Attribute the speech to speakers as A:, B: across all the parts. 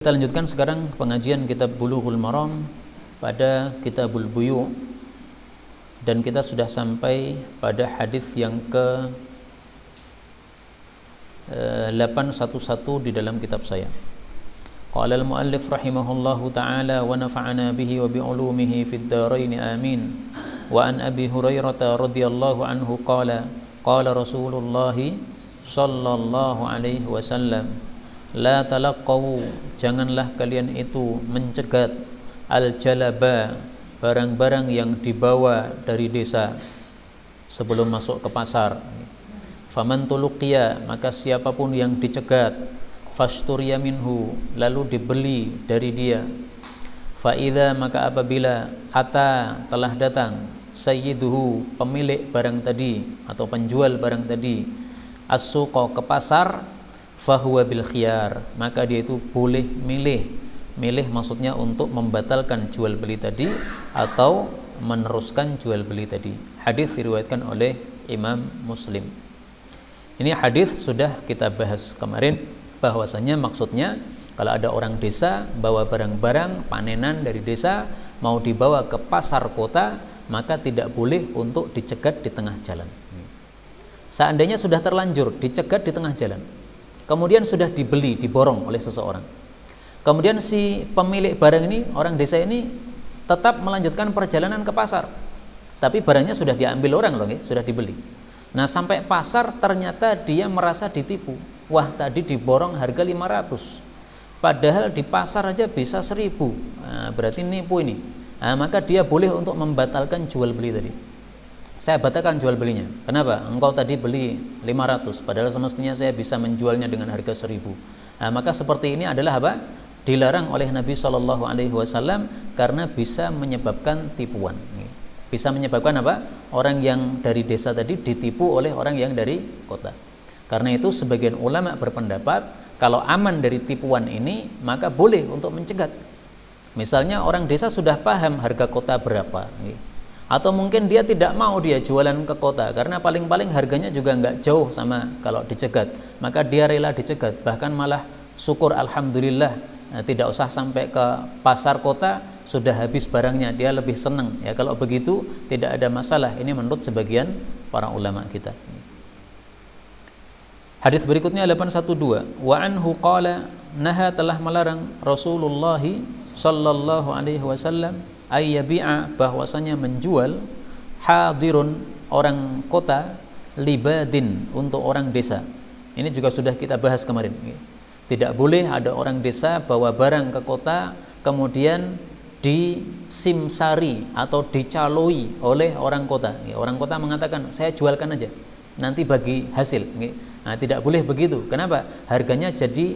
A: Kita lanjutkan sekarang pengajian kitab Bulughul Maram pada Kitabul Buyu, dan kita sudah sampai pada hadis yang ke 811 di dalam kitab saya. Qala al-muallif rahimahullahu ta'ala wa nafa'ana bihi wa bi'ulumihi fid dharain amin. Wa an Abi Hurairah radhiyallahu anhu qala qala Rasulullah sallallahu alaihi wasallam, la talaqqaw, janganlah kalian itu mencegat al-jalaba, barang-barang yang dibawa dari desa sebelum masuk ke pasar. Faman tuluqiya, maka siapapun yang dicegat, fashturiya minhu, lalu dibeli dari dia. Fa idza, maka apabila ata, telah datang, sayyiduhu, pemilik barang tadi atau penjual barang tadi, as-suqa, ke pasar, fahuwa bil khiyar, maka dia itu boleh milih maksudnya untuk membatalkan jual beli tadi atau meneruskan jual beli tadi. Hadis diriwayatkan oleh Imam Muslim. Ini hadis sudah kita bahas kemarin, bahwasanya maksudnya kalau ada orang desa bawa barang-barang panenan dari desa mau dibawa ke pasar kota, maka tidak boleh untuk dicegat di tengah jalan. Seandainya sudah terlanjur dicegat di tengah jalan, kemudian sudah dibeli, diborong oleh seseorang, kemudian si pemilik barang ini, orang desa ini, tetap melanjutkan perjalanan ke pasar, tapi barangnya sudah diambil orang loh, sudah dibeli. Nah, sampai pasar ternyata dia merasa ditipu. Wah, tadi diborong harga 500, padahal di pasar aja bisa 1000. Nah, berarti nipu ini. Nah, maka dia boleh untuk membatalkan jual beli tadi. Saya batalkan jual belinya. Kenapa? Engkau tadi beli 500, padahal semestinya saya bisa menjualnya dengan harga 1000. Nah, maka seperti ini adalah apa? Dilarang oleh Nabi Shallallahu Alaihi Wasallam karena bisa menyebabkan tipuan. Bisa menyebabkan apa? Orang yang dari desa tadi ditipu oleh orang yang dari kota. Karena itu sebagian ulama berpendapat kalau aman dari tipuan ini, maka boleh untuk mencegat. Misalnya orang desa sudah paham harga kota berapa, atau mungkin dia tidak mau dia jualan ke kota karena paling-paling harganya juga nggak jauh sama kalau dicegat, maka dia rela dicegat, bahkan malah syukur alhamdulillah. Nah, tidak usah sampai ke pasar kota, sudah habis barangnya, dia lebih senang. Ya, kalau begitu tidak ada masalah. Ini menurut sebagian para ulama kita. Hadis berikutnya 812. Wa anhu qala, naha, telah melarang Rasulullah sallallahu alaihi wasallam ayyabi'a, bahwasanya menjual, hadirun, orang kota, libadin, untuk orang desa. Ini juga sudah kita bahas kemarin. Tidak boleh ada orang desa bawa barang ke kota kemudian disimsari atau dicaloi oleh orang kota. Orang kota mengatakan, saya jualkan aja, nanti bagi hasil. Nah, tidak boleh begitu. Kenapa? Harganya jadi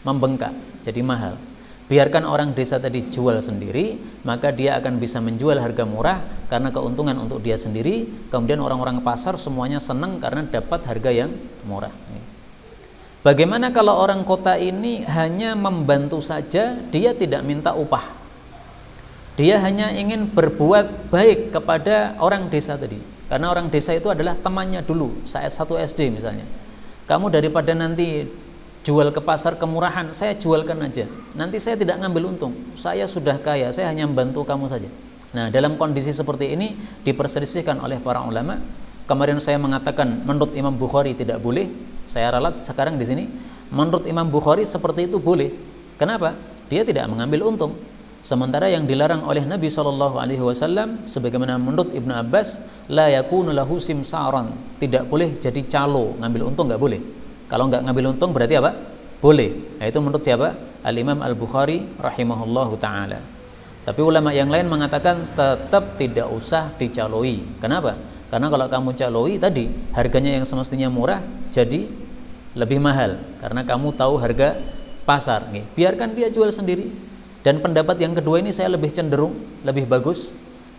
A: membengkak, jadi mahal. Biarkan orang desa tadi jual sendiri, maka dia akan bisa menjual harga murah karena keuntungan untuk dia sendiri. Kemudian orang-orang pasar semuanya senang karena dapat harga yang murah. Bagaimana kalau orang kota ini hanya membantu saja, dia tidak minta upah, dia hanya ingin berbuat baik kepada orang desa tadi, karena orang desa itu adalah temannya dulu saat 1 SD misalnya. Kamu daripada nanti jual ke pasar kemurahan, saya jualkan aja, nanti saya tidak ngambil untung, saya sudah kaya, saya hanya membantu kamu saja. Nah, dalam kondisi seperti ini diperselisihkan oleh para ulama. Kemarin saya mengatakan menurut Imam Bukhari tidak boleh, saya ralat sekarang di sini menurut Imam Bukhari seperti itu boleh. Kenapa? Dia tidak mengambil untung. Sementara yang dilarang oleh Nabi Shallallahu Alaihi Wasallam, sebagaimana menurut Ibnu Abbas, la yakunu lahu simsaran, tidak boleh jadi calo, ngambil untung nggak boleh. Kalau nggak ngambil untung berarti apa? Boleh. Nah, itu menurut siapa? Al Imam Al Bukhari rahimahullahu taala. Tapi ulama yang lain mengatakan tetap tidak usah dicaloi. Kenapa? Karena kalau kamu caloi tadi, harganya yang semestinya murah jadi lebih mahal karena kamu tahu harga pasar. Biarkan dia jual sendiri. Dan pendapat yang kedua ini saya lebih cenderung, lebih bagus,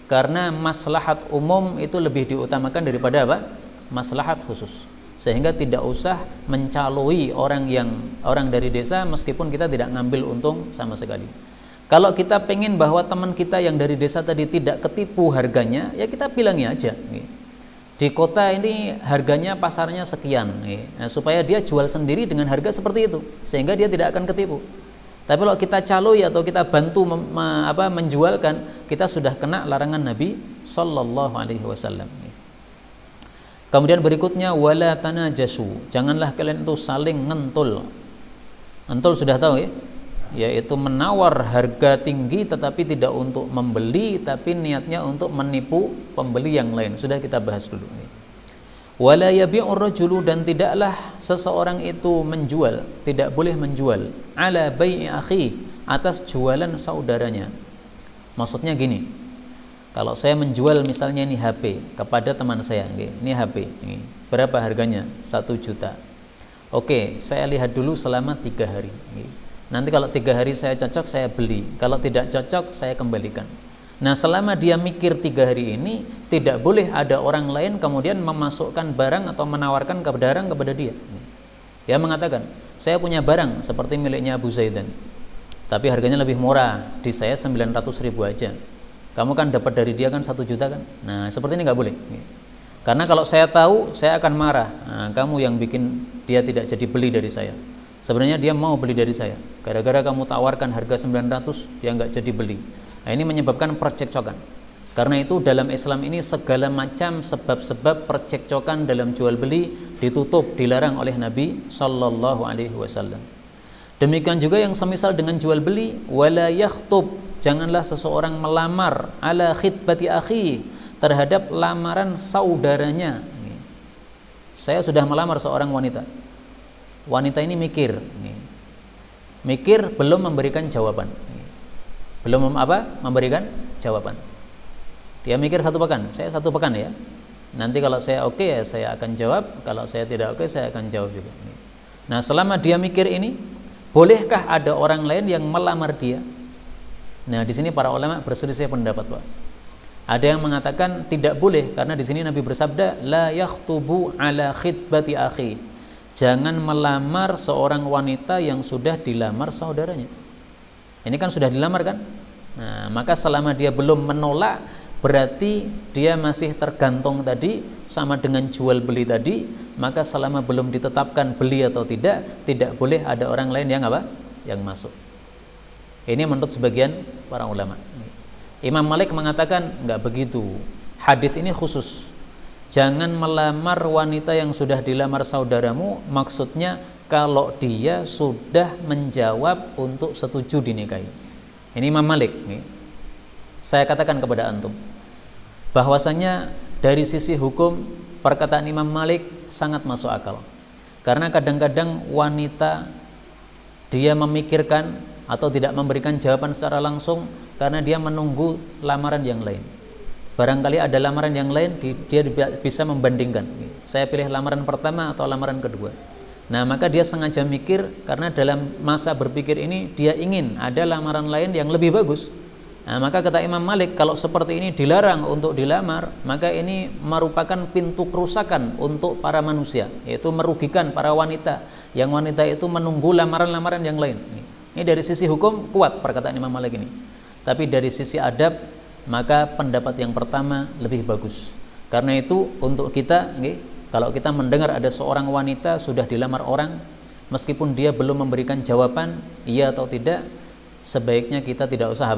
A: karena maslahat umum itu lebih diutamakan daripada apa? Maslahat khusus. Sehingga tidak usah mencaloi orang dari desa meskipun kita tidak ngambil untung sama sekali. Kalau kita pengen bahwa teman kita yang dari desa tadi tidak ketipu harganya, ya kita bilangnya aja, di kota ini harganya pasarnya sekian, supaya dia jual sendiri dengan harga seperti itu, sehingga dia tidak akan ketipu. Tapi kalau kita caloi atau kita bantu menjualkan, kita sudah kena larangan Nabi sallallahu alaihi wasallam. Kemudian berikutnya wala tanajasu, janganlah kalian itu saling ngentul. Ngentul sudah tahu ya? Yaitu menawar harga tinggi tetapi tidak untuk membeli, tapi niatnya untuk menipu pembeli yang lain. Sudah kita bahas dulu. Wala yabi'ur rajulu, dan tidaklah seseorang itu menjual, tidak boleh menjual ala bai'i akhi, atas jualan saudaranya. Maksudnya gini, kalau saya menjual misalnya ini HP kepada teman saya, ini HP, ini berapa harganya? 1 juta. Oke, saya lihat dulu selama 3 hari. Nanti kalau 3 hari saya cocok, saya beli. Kalau tidak cocok, saya kembalikan. Nah, selama dia mikir 3 hari ini, tidak boleh ada orang lain kemudian memasukkan barang atau menawarkan barang kepada dia. Dia mengatakan, saya punya barang seperti miliknya Abu Zaidan, tapi harganya lebih murah, di saya 900.000 aja. Kamu kan dapat dari dia kan 1 juta kan? Nah, seperti ini nggak boleh. Karena kalau saya tahu, saya akan marah. Nah, kamu yang bikin dia tidak jadi beli dari saya. Sebenarnya dia mau beli dari saya. Gara-gara kamu tawarkan harga 900, dia nggak jadi beli. Nah, ini menyebabkan percekcokan. Karena itu dalam Islam ini segala macam sebab-sebab percekcokan dalam jual beli ditutup, dilarang oleh Nabi Sallallahu Alaihi Wasallam. Demikian juga yang semisal dengan jual beli, wala yakhtub, janganlah seseorang melamar ala khitbati akhi, terhadap lamaran saudaranya. Saya sudah melamar seorang wanita. Wanita ini mikir belum memberikan jawaban. Belum memberikan jawaban. Dia mikir 1 pekan, saya 1 pekan ya. Nanti kalau saya oke ya saya akan jawab, kalau saya tidak oke saya akan jawab juga. Nah, selama dia mikir ini, bolehkah ada orang lain yang melamar dia? Nah, di sini para ulama berselisih pendapat, Pak. Ada yang mengatakan tidak boleh, karena di sini Nabi bersabda, la yakhtubu ala khitbati akhi. Jangan melamar seorang wanita yang sudah dilamar saudaranya. Ini kan sudah dilamar kan? Nah, maka selama dia belum menolak, berarti dia masih tergantung tadi sama dengan jual beli tadi. Maka selama belum ditetapkan beli atau tidak boleh ada orang lain yang yang masuk. Ini menurut sebagian para ulama. Imam Malik mengatakan enggak begitu. Hadis ini khusus. Jangan melamar wanita yang sudah dilamar saudaramu, maksudnya kalau dia sudah menjawab untuk setuju dinikahi. Ini Imam Malik. Saya katakan kepada antum, bahwasanya dari sisi hukum perkataan Imam Malik sangat masuk akal. Karena kadang-kadang wanita dia memikirkan atau tidak memberikan jawaban secara langsung karena dia menunggu lamaran yang lain. Barangkali ada lamaran yang lain, dia bisa membandingkan. Saya pilih lamaran pertama atau lamaran kedua. Nah, maka dia sengaja mikir karena dalam masa berpikir ini dia ingin ada lamaran lain yang lebih bagus. Nah, maka kata Imam Malik, kalau seperti ini dilarang untuk dilamar, maka ini merupakan pintu kerusakan untuk para manusia, yaitu merugikan para wanita, yang wanita itu menunggu lamaran-lamaran yang lain. Ini dari sisi hukum kuat perkataan Imam Malik ini. Tapi dari sisi adab, maka pendapat yang pertama lebih bagus. Karena itu untuk kita, kalau kita mendengar ada seorang wanita sudah dilamar orang, meskipun dia belum memberikan jawaban iya atau tidak, sebaiknya kita tidak usah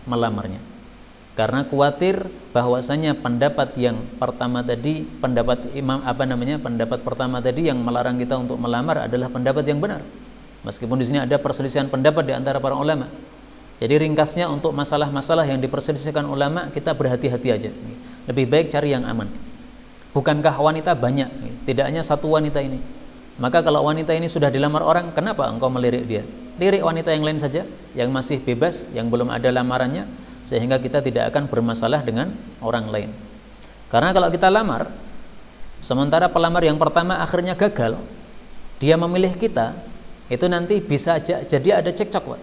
A: melamarnya. Karena khawatir bahwasanya pendapat yang pertama tadi, pendapat pendapat pertama tadi yang melarang kita untuk melamar adalah pendapat yang benar. Meskipun di sini ada perselisihan pendapat di antara para ulama. Jadi ringkasnya, untuk masalah-masalah yang diperselisihkan ulama, kita berhati-hati aja. Lebih baik cari yang aman. Bukankah wanita banyak? Tidak hanya satu wanita ini. Maka kalau wanita ini sudah dilamar orang, kenapa engkau melirik dia? Lirik wanita yang lain saja, yang masih bebas, yang belum ada lamarannya, sehingga kita tidak akan bermasalah dengan orang lain. Karena kalau kita lamar, sementara pelamar yang pertama akhirnya gagal, dia memilih kita, itu nanti bisa jadi ada cekcok, Pak.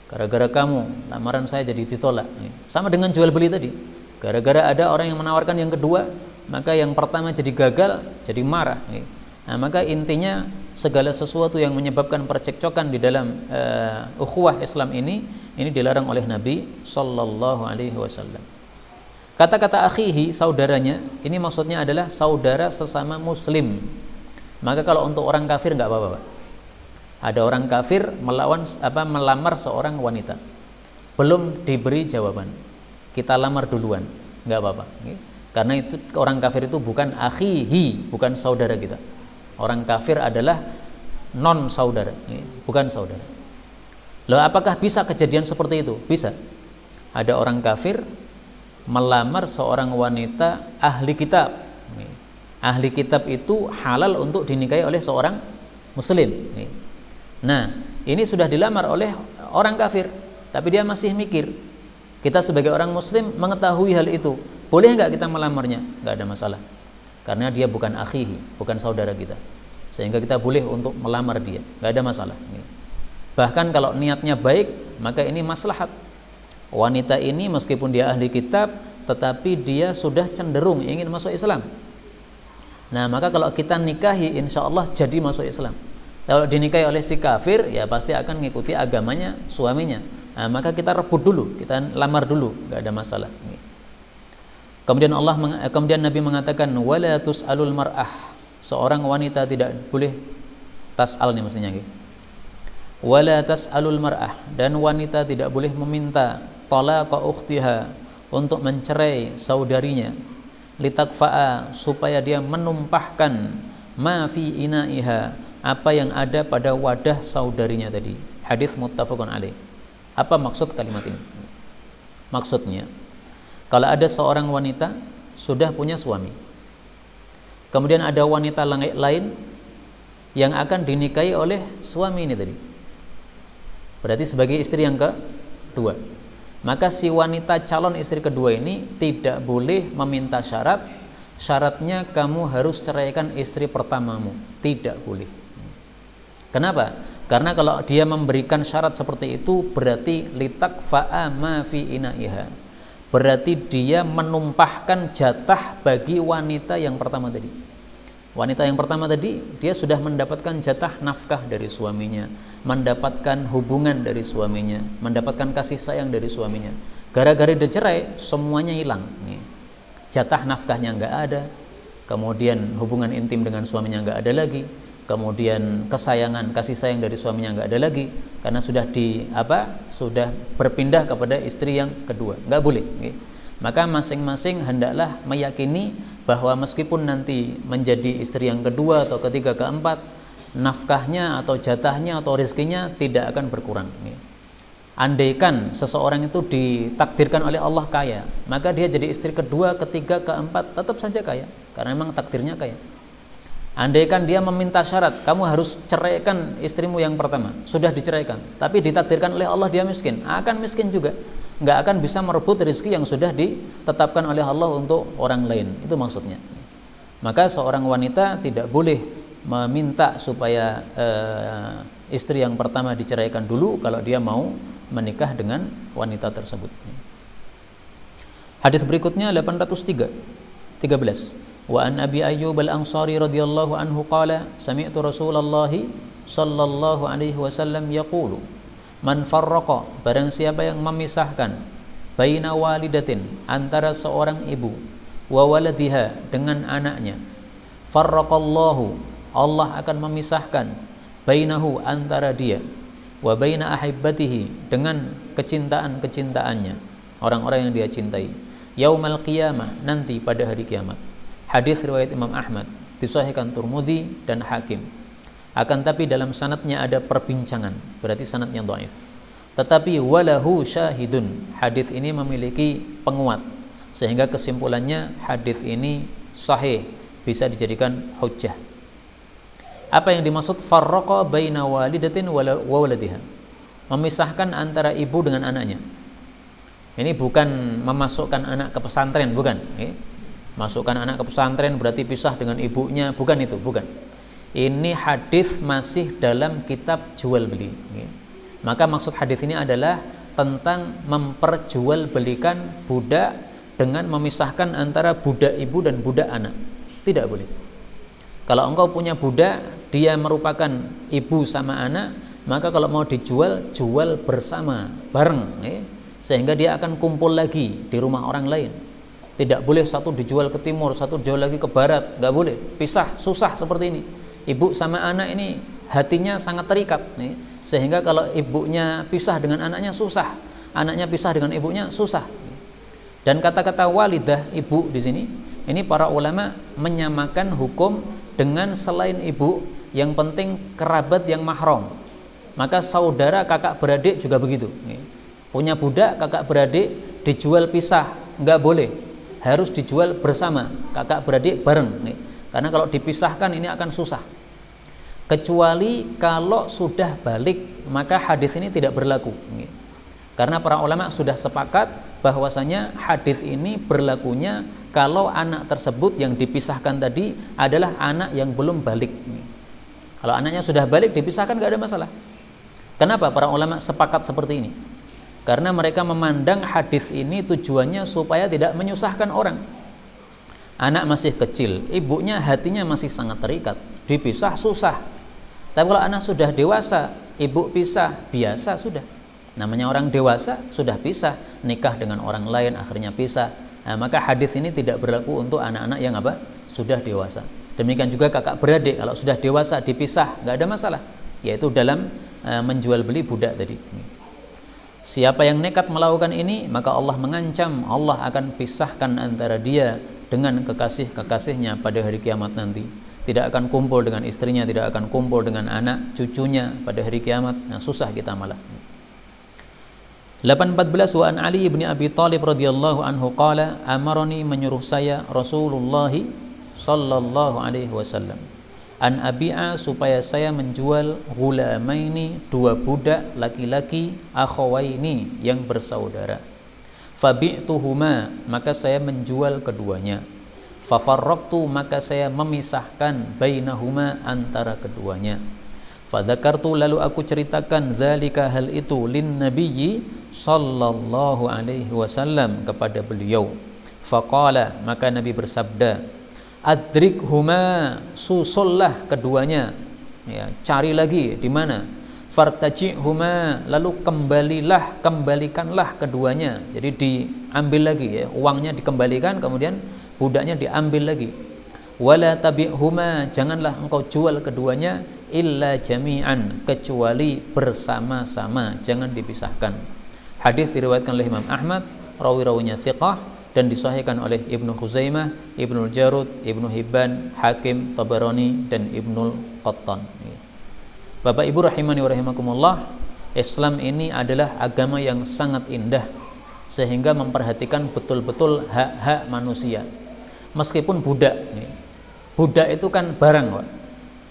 A: Gara-gara kamu, lamaran saya jadi ditolak. Sama dengan jual beli tadi. Gara-gara ada orang yang menawarkan yang kedua, maka yang pertama jadi gagal, jadi marah. Nah, maka intinya segala sesuatu yang menyebabkan percekcokan di dalam ukhuwah Islam ini dilarang oleh Nabi Sallallahu Alaihi Wasallam. Kata-kata akhihi, saudaranya, ini maksudnya adalah saudara sesama muslim. Maka kalau untuk orang kafir nggak apa-apa, Pak. Ada orang kafir melamar seorang wanita, belum diberi jawaban, kita lamar duluan, nggak apa-apa. Karena itu orang kafir itu bukan akhihi, bukan saudara kita. Orang kafir adalah non saudara, bukan saudara. Loh, apakah bisa kejadian seperti itu? Bisa. Ada orang kafir melamar seorang wanita ahli kitab. Ahli kitab itu halal untuk dinikahi oleh seorang muslim. Nah, ini sudah dilamar oleh orang kafir, tapi dia masih mikir. Kita sebagai orang muslim mengetahui hal itu, boleh nggak kita melamarnya? Nggak ada masalah, karena dia bukan akhihi, bukan saudara kita, sehingga kita boleh untuk melamar dia, nggak ada masalah. Bahkan kalau niatnya baik, maka ini maslahat. Wanita ini meskipun dia ahli kitab, tetapi dia sudah cenderung ingin masuk Islam. Nah, maka kalau kita nikahi, insya Allah jadi masuk Islam. Kalau dinikahi oleh si kafir, ya pasti akan mengikuti agamanya suaminya. Nah, maka kita rebut dulu, kita lamar dulu, nggak ada masalah. Kemudian Nabi mengatakan, wala tus'alul mar'ah, seorang wanita tidak boleh tas'al nih maksudnya. Wala tas'alul mar'ah, dan wanita tidak boleh meminta talaqa ukhtiha, untuk mencerai saudarinya, litakfa'a, supaya dia menumpahkan ma fi ina'iha, apa yang ada pada wadah saudarinya tadi. Hadis muttafaqun alaih. Apa maksud kalimat ini? Maksudnya, kalau ada seorang wanita sudah punya suami, kemudian ada wanita lain yang akan dinikahi oleh suami ini tadi, berarti sebagai istri yang kedua, maka si wanita calon istri kedua ini tidak boleh meminta syaratnya kamu harus ceraikan istri pertamamu, tidak boleh. Kenapa? Karena kalau dia memberikan syarat seperti itu, berarti litakfa'a ma fi ina'iha, berarti dia menumpahkan jatah bagi wanita yang pertama tadi. Wanita yang pertama tadi, dia sudah mendapatkan jatah nafkah dari suaminya, mendapatkan hubungan dari suaminya, mendapatkan kasih sayang dari suaminya. Gara-gara dicerai, semuanya hilang. Jatah nafkahnya nggak ada, kemudian hubungan intim dengan suaminya nggak ada lagi, kemudian kasih sayang dari suaminya nggak ada lagi, karena sudah berpindah kepada istri yang kedua. Nggak boleh. Maka masing-masing hendaklah meyakini bahwa meskipun nanti menjadi istri yang kedua atau ketiga, keempat, nafkahnya atau jatahnya atau rezekinya tidak akan berkurang. Andaikan seseorang itu ditakdirkan oleh Allah kaya, maka dia jadi istri kedua, ketiga, keempat tetap saja kaya, karena memang takdirnya kaya. Andaikan dia meminta syarat, kamu harus ceraikan istrimu yang pertama, sudah diceraikan, tapi ditakdirkan oleh Allah dia miskin, akan miskin juga, nggak akan bisa merebut rezeki yang sudah ditetapkan oleh Allah untuk orang lain. Itu maksudnya. Maka seorang wanita tidak boleh meminta supaya istri yang pertama diceraikan dulu kalau dia mau menikah dengan wanita tersebut. Hadis berikutnya 813. Wa an Abi Ayyub al-Ansari radhiyallahu anhu qala sami'tu Rasulullah sallallahu alaihi wasallam yaqulu man farraqa, barang siapa yang memisahkan baina walidatin, antara seorang ibu, wa waladiha, dengan anaknya, farraqallahu, Allah akan memisahkan bainahu, antara dia, wa baina ahibbatihi, dengan kecintaannya, orang-orang yang dia cintai, yaumal qiyamah, nanti pada hari kiamat. Hadis riwayat Imam Ahmad, disahihkan Tirmidzi dan Hakim. Akan tapi dalam sanadnya ada perbincangan, berarti sanadnya dhaif. Tetapi walahu syahidun, hadis ini memiliki penguat, sehingga kesimpulannya hadis ini sahih, bisa dijadikan hujjah. Apa yang dimaksud farraqa baina walidatin wa waladiha? Memisahkan antara ibu dengan anaknya. Ini bukan memasukkan anak ke pesantren, bukan. Masukkan anak ke pesantren berarti pisah dengan ibunya, bukan itu, bukan. Ini hadis masih dalam kitab jual beli. Maka maksud hadis ini adalah tentang memperjualbelikan budak dengan memisahkan antara budak ibu dan budak anak. Tidak boleh. Kalau engkau punya budak, dia merupakan ibu sama anak, maka kalau mau dijual, jual bersama, bareng, sehingga dia akan kumpul lagi di rumah orang lain. Tidak boleh satu dijual ke timur, satu dijual lagi ke barat, nggak boleh. Pisah, susah seperti ini. Ibu sama anak ini hatinya sangat terikat nih, sehingga kalau ibunya pisah dengan anaknya susah, anaknya pisah dengan ibunya susah. Dan kata-kata walidah, ibu di sini, ini para ulama menyamakan hukum dengan selain ibu, yang penting kerabat yang mahram. Maka saudara kakak beradik juga begitu. Punya budak kakak beradik dijual pisah nggak boleh, harus dijual bersama, kakak beradik bareng. Karena kalau dipisahkan ini akan susah. Kecuali kalau sudah balik, maka hadis ini tidak berlaku. Karena para ulama sudah sepakat bahwasanya hadis ini berlakunya kalau anak tersebut yang dipisahkan tadi adalah anak yang belum balik. Kalau anaknya sudah balik dipisahkan nggak ada masalah. Kenapa para ulama sepakat seperti ini? Karena mereka memandang hadis ini tujuannya supaya tidak menyusahkan orang. Anak masih kecil, ibunya hatinya masih sangat terikat, dipisah susah. Tapi kalau anak sudah dewasa, ibu pisah biasa sudah. Namanya orang dewasa sudah pisah, nikah dengan orang lain akhirnya pisah. Nah, maka hadis ini tidak berlaku untuk anak-anak yang apa? Sudah dewasa. Demikian juga kakak beradik, kalau sudah dewasa dipisah nggak ada masalah, yaitu dalam menjual beli budak tadi. Siapa yang nekat melakukan ini, maka Allah mengancam, Allah akan pisahkan antara dia dengan kekasih-kekasihnya pada hari kiamat nanti. Tidak akan kumpul dengan istrinya, tidak akan kumpul dengan anak cucunya pada hari kiamat. Nah, susah kita malah. 814 wa an Ali bin Abi Thalib radhiyallahu anhu qala amarani, menyuruh saya Rasulullah sallallahu alaihi wasallam an abi'a, supaya saya menjual ghulamaini, dua budak laki-laki, akhawaini, yang bersaudara. Fabi'tuhuma, maka saya menjual keduanya. Fafarraqtu, maka saya memisahkan bainahuma, antara keduanya. Fadzakartu, lalu aku ceritakan dzalika, hal itu, lin nabiyyi sallallahu alaihi wasallam, kepada beliau. Faqala, maka Nabi bersabda, adrikhuma, susullah keduanya, ya, cari lagi di mana. Fartaji'huma, lalu kembalikanlah keduanya. Jadi diambil lagi, ya, uangnya dikembalikan, kemudian budaknya diambil lagi. Wala tabi'huma, janganlah engkau jual keduanya, illa jami'an, kecuali bersama-sama, jangan dipisahkan. Hadis diriwayatkan oleh Imam Ahmad, rawi-rawinya thiqah, dan disahihkan oleh Ibnu Khuzaimah, Ibnu Jarud, Ibnu Hibban, Hakim, Tabarani, dan Ibnu Qattan. Bapak Ibu rahimani wa rahimakumullah, Islam ini adalah agama yang sangat indah, sehingga memperhatikan betul-betul hak-hak manusia. Meskipun budak, budak itu kan barang, Pak.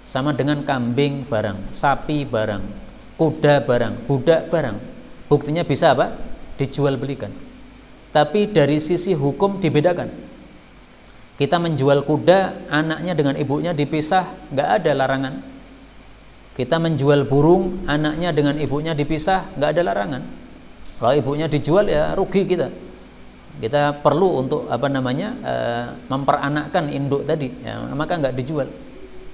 A: Sama dengan kambing barang, sapi barang, kuda barang, budak barang. Buktinya bisa apa? Dijual belikan. Tapi dari sisi hukum dibedakan. Kita menjual kuda, anaknya dengan ibunya dipisah, nggak ada larangan. Kita menjual burung, anaknya dengan ibunya dipisah, nggak ada larangan. Kalau ibunya dijual, ya rugi kita. Kita perlu untuk memperanakkan induk tadi, ya, maka nggak dijual.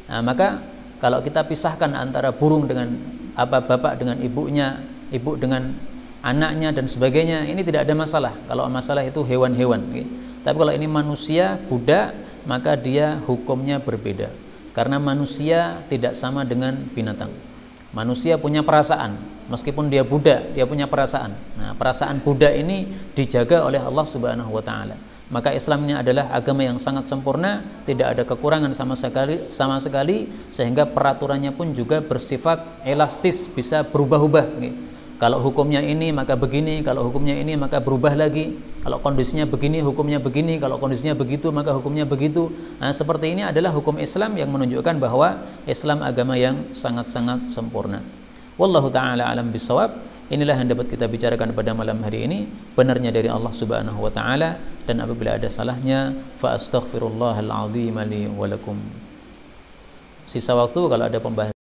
A: Nah, maka kalau kita pisahkan antara burung dengan bapak dengan ibunya, ibu dengan anaknya dan sebagainya, ini tidak ada masalah. Kalau masalah itu hewan-hewan, tapi kalau ini manusia, budak, maka dia hukumnya berbeda. Karena manusia tidak sama dengan binatang. Manusia punya perasaan, meskipun dia budak, dia punya perasaan. Nah, perasaan budak ini dijaga oleh Allah Subhanahu wa taala. Maka Islam ini adalah agama yang sangat sempurna, tidak ada kekurangan sama sekali, sehingga peraturannya pun juga bersifat elastis, bisa berubah-ubah. Kalau hukumnya ini maka begini, kalau hukumnya ini maka berubah lagi. Kalau kondisinya begini, hukumnya begini, kalau kondisinya begitu maka hukumnya begitu. Nah, seperti ini adalah hukum Islam yang menunjukkan bahwa Islam agama yang sangat-sangat sempurna. Wallahu taala alam bisawab. Inilah yang dapat kita bicarakan pada malam hari ini. Benarnya dari Allah Subhanahu wa taala, dan apabila ada salahnya fa astaghfirullahal azim li wa lakum. Sisa waktu kalau ada pembahasan